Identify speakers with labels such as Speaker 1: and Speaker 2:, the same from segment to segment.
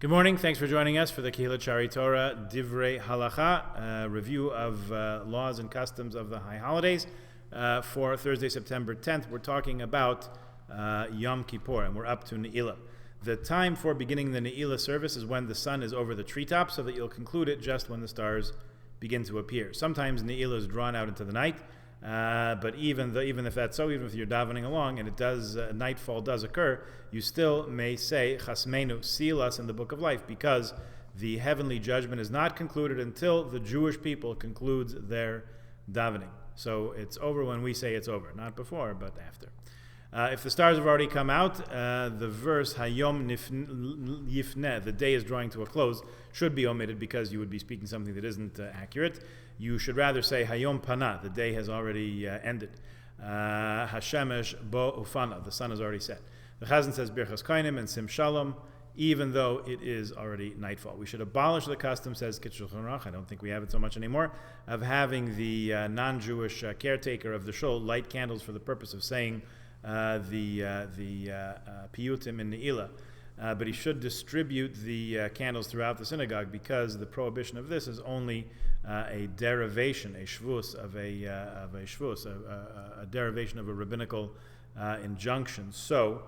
Speaker 1: Good morning. Thanks for joining us for the Kehillat Shari Torah Divrei Halacha, review of laws and customs of the high holidays. For Thursday, September 10th, we're talking about Yom Kippur, and we're up to Ne'ilah. The time for beginning the Ne'ilah service is when the sun is over the treetops, so that you'll conclude it just when the stars begin to appear. Sometimes Ne'ilah is drawn out into the night, but even if that's so, even if you're davening along and it does nightfall does occur, you still may say Chasmenu, seal us in the book of life, because the heavenly judgment is not concluded until the Jewish people concludes their davening. So it's over when we say it's over, not before, but after. If the stars have already come out, the verse Hayom Yifneh, the day is drawing to a close, should be omitted because you would be speaking something that isn't accurate. You should rather say Hayom Pana, the day has already ended. Hashemesh Bo Ufana, the sun has already set. The Chazan says Birchas Kainim and Sim Shalom, even though it is already nightfall. We should abolish the custom, says Kitzur Shulchan Aruch, I don't think we have it so much anymore, of having the non-Jewish caretaker of the shul light candles for the purpose of saying the piyutim in Ne'ilah. But he should distribute the candles throughout the synagogue, because the prohibition of this is only a derivation, a shvus of a shvus, a derivation of a rabbinical injunction. So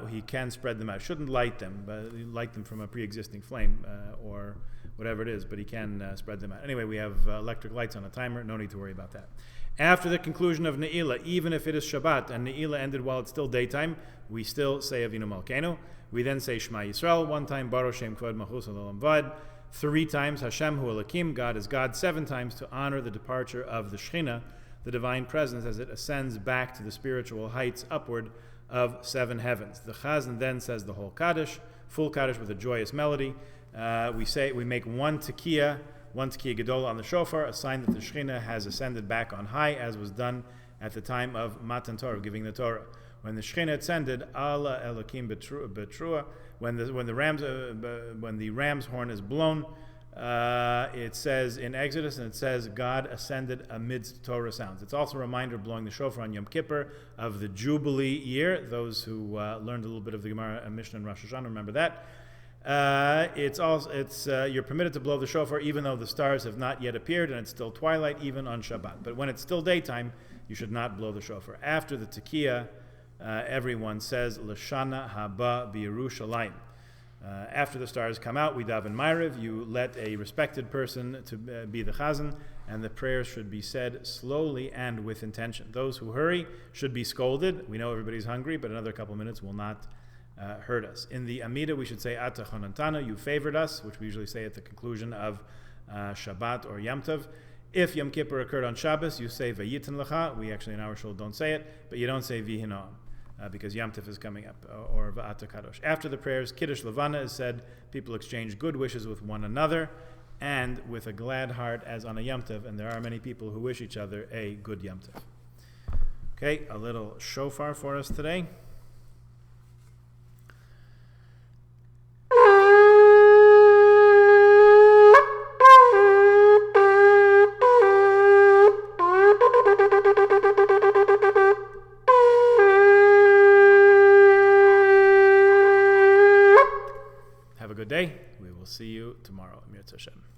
Speaker 1: he can spread them out. Shouldn't light them, but light them from a pre-existing flame or whatever it is, but he can spread them out. Anyway, we have electric lights on a timer. No need to worry about that. After the conclusion of Ne'ilah, even if it is Shabbat and Ne'ilah ended while it's still daytime, we still say Avinu Malkeinu. We then say Shema Yisrael, one time Baruch Shem Kvod Malchus Olam Vad, 3 times Hashem Hu Elokim, God is God, 7 times to honor the departure of the Shekhinah, the divine presence, as it ascends back to the spiritual heights upward of 7 heavens. The Chazan then says the whole Kaddish, full Kaddish with a joyous melody. We make one Tekiah Gedola on the shofar, a sign that the Shekhinah has ascended back on high, as was done at the time of Matan Torah, giving the Torah. When the Shekhinah ascended, Allah Elokim Betrua, when the ram's horn is blown, it says in Exodus, and it says God ascended amidst Torah sounds. It's also a reminder, blowing the shofar on Yom Kippur, of the Jubilee year. Those who learned a little bit of the Gemara and Mishnah and Rosh Hashanah remember that. You're permitted to blow the shofar even though the stars have not yet appeared and it's still twilight, even on Shabbat. But when it's still daytime, you should not blow the shofar. After the Tekiah, everyone says L'shana haba b'Yerushalayim. After the stars come out, we daven Ma'ariv. You let a respected person to be the Chazan, and the prayers should be said slowly and with intention. Those who hurry should be scolded. We know everybody's hungry, but another couple minutes will not hurt us. In the Amida, we should say Ata Chonantana, you favored us, which we usually say at the conclusion of Shabbat or Yom Tov. If Yom Kippur occurred on Shabbos, you say Vayitin Lecha. We actually in our shul don't say it, but you don't say Vihinoam, because Yom Tov is coming up, or Va'ata Kadosh. After the prayers, Kiddush Levana is said. People exchange good wishes with one another and with a glad heart, as on a Yom Tov, and there are many people who wish each other a good Yom Tov. Okay, a little shofar for us today. Have a good day. We will see you tomorrow. Mir Tzashem.